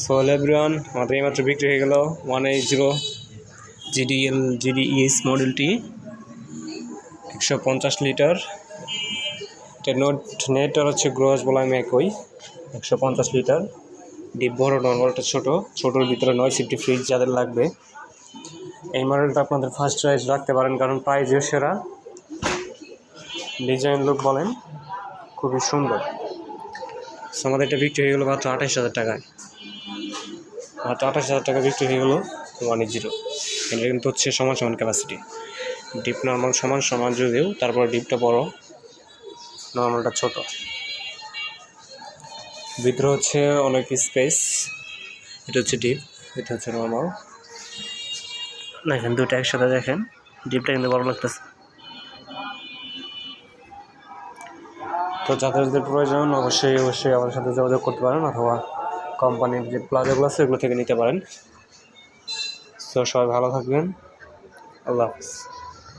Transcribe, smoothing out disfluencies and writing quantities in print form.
So everyone, আমাদের এইমাত্র বিক্রি হয়ে গেল 180 জিডিএস মডেলটি 150 লিটার। এটা নেটটা হচ্ছে গ্রস বলা আমি একই 150 লিটার। ডিপ বড়, নর্মালটা ছোটোর ভিতরে 9 সিফটি ফ্রিজ যাদের লাগবে এই মডেলটা আপনাদের ফার্স্ট চয়েস রাখতে পারেন, কারণ প্রাইজও সেরা, ডিজাইন লুক বলেন খুবই সুন্দর। সো আমাদের এটা বিক্রি হয়ে গেলো মাত্র 28,000 টাকায়। মাত্র 28,000 টাকা বিক্রি হয়ে গেলো 180। এটা কিন্তু হচ্ছে সমান সমান ক্যাপাসিটি, ডিপ নর্মাল সমান সমান যদিও, তারপর ডিপটা বড়, নর্মালটা ছোট। ভিতরে হচ্ছে অনেক স্পেস। এটা হচ্ছে ডিপ, এটা হচ্ছে নর্মাল। দেখেন দুটো একসাথে দেখেন, ডিপটা কিন্তু বড় লাগতেছে। তো যাদের প্রয়োজন অবশ্যই আমার সাথে যোগাযোগ করতে পারেন, অথবা কোম্পানির যে প্লাজাগুলো আছে এগুলো থেকে নিতে পারেন। তো সবাই ভালো থাকবেন, আল্লাহ হাফিজ।